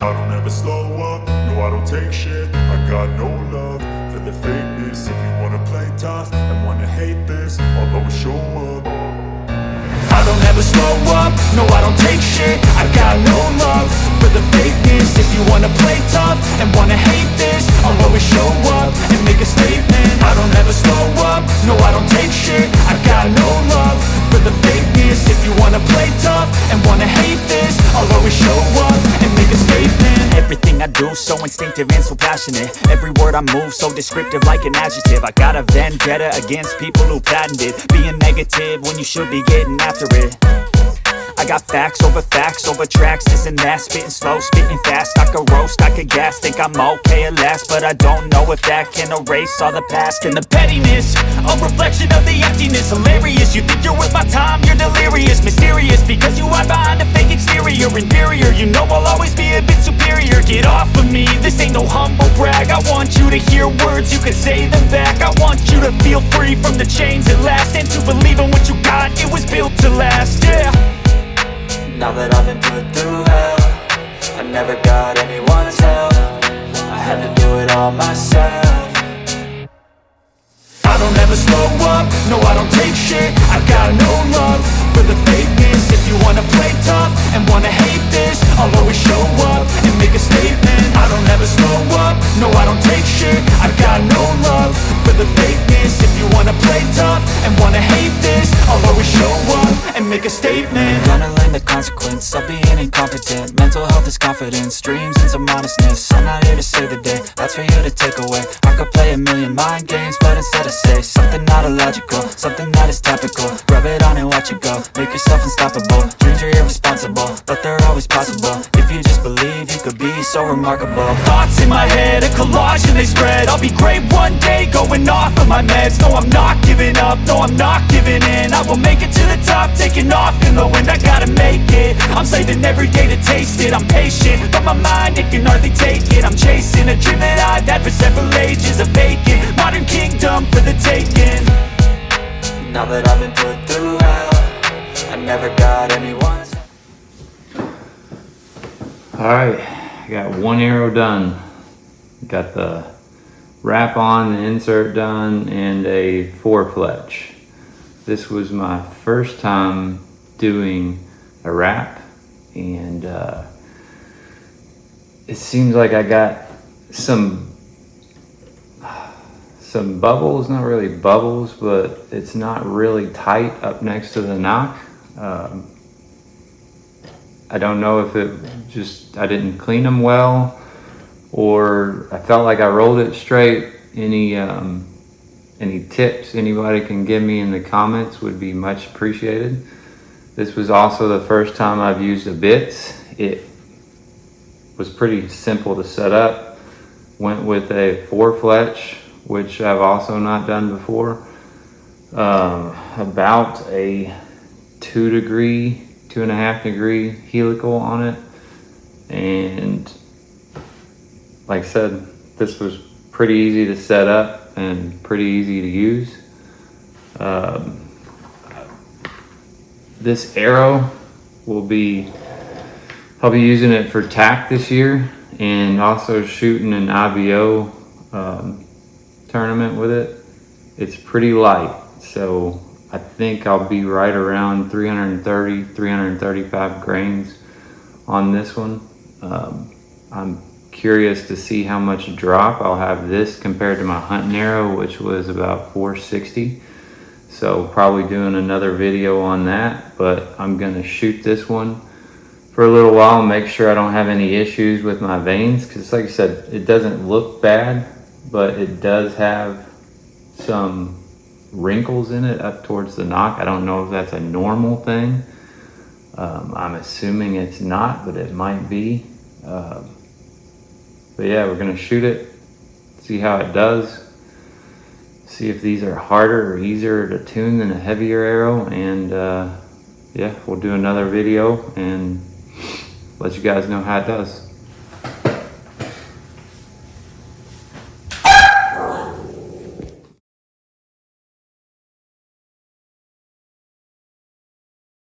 I don't ever slow up, no I don't take shit. I got no love for the fakeness. If you wanna play tough and wanna hate this, I'll always show up. I don't ever slow up, no I don't take shit. I got no love for the fakeness. If you wanna play tough and wanna hate this, I'll always show up and make a statement. I don't ever slow up, no I don't take shit. I got no love for the fakeness. If you wanna play tough and wanna hate this, I'll always show up and make a statement. Everything I do so instinctive and so passionate. Every word I move so descriptive like an adjective. I got a vendetta against people who patented being negative when you should be getting after it. I got facts over tracks, this and that. Spitting slow, spitting fast. I could roast, I could gas. Think I'm okay at last, but I don't know if that can erase all the past. And the pettiness, a reflection of the emptiness. Hilarious, you think you're worth my time, you're delirious. Mysterious, because you hide behind a fake exterior. Inferior, you know I'll always be a bit superior. Get off of me, this ain't no humble brag. I want you to hear words, you can say them back. I want you to feel free from the chains at last, and to believe in what you got, it was built to last, yeah. Now that I've been put through hell, I never got anyone's help. I had to do it all myself. I don't ever slow up, no I don't take shit. I got no love for the fakeness. If you wanna play tough and wanna hate this, I'll always show up and make a statement. I don't ever slow up, no I don't take shit. I got no love for the fakeness. If you wanna play tough and wanna hate this, I'll always show up and make a statement. Gonna learn the consequence of being incompetent. Mental health is confidence, dreams and some modestness. I'm not here to save the day, that's for you to take away. I could play a million mind games, but instead I say something not illogical, something that is topical. Rub it on and watch it go, make yourself unstoppable. Dreams are irresponsible, but they're always possible. If you just believe, you could be so remarkable. Thoughts in my head, a collage and they spread. I'll be great one day, going off of my meds. No, I'm not giving up, no, I'm not giving in. I will make it to the top, taking off in the wind. I gotta make it, I'm saving every day to taste it. I'm patient, but my mind, it can hardly take it. I'm chasing a dream that I've had for several ages. A vacant, modern kingdom for the taking. Now that I've been put through hell, I never got anyone's. Alright, I got one arrow done. Got the wrap on, the insert done, and a 4-fletch. This was my first time doing a wrap, and it seems like I got some bubbles, not really bubbles, but it's not really tight up next to the nock. I don't know if it just, I didn't clean them well, or I felt like I rolled it straight. Any tips anybody can give me in the comments would be much appreciated. This was also the first time I've used a bits. It was pretty simple to set up. Went with a 4-fletch, which I've also not done before. About a 2.5 degree helical on it. And like I said, this was pretty easy to set up and pretty easy to use. This arrow I'll be using it for tack this year, and also shooting an IBO tournament with it. It's pretty light, so I think I'll be right around 335 grains on this one. I'm curious to see how much drop I'll have this compared to my hunting arrow, which was about 460. So probably doing another video on that, but I'm gonna shoot this one for a little while and make sure I don't have any issues with my vanes, because like I said, it doesn't look bad, but it does have some wrinkles in it up towards the nock. I don't know if that's a normal thing. I'm assuming it's not, but it might be. But yeah, we're gonna shoot it, see how it does, see if these are harder or easier to tune than a heavier arrow, and yeah, we'll do another video and let you guys know how it does.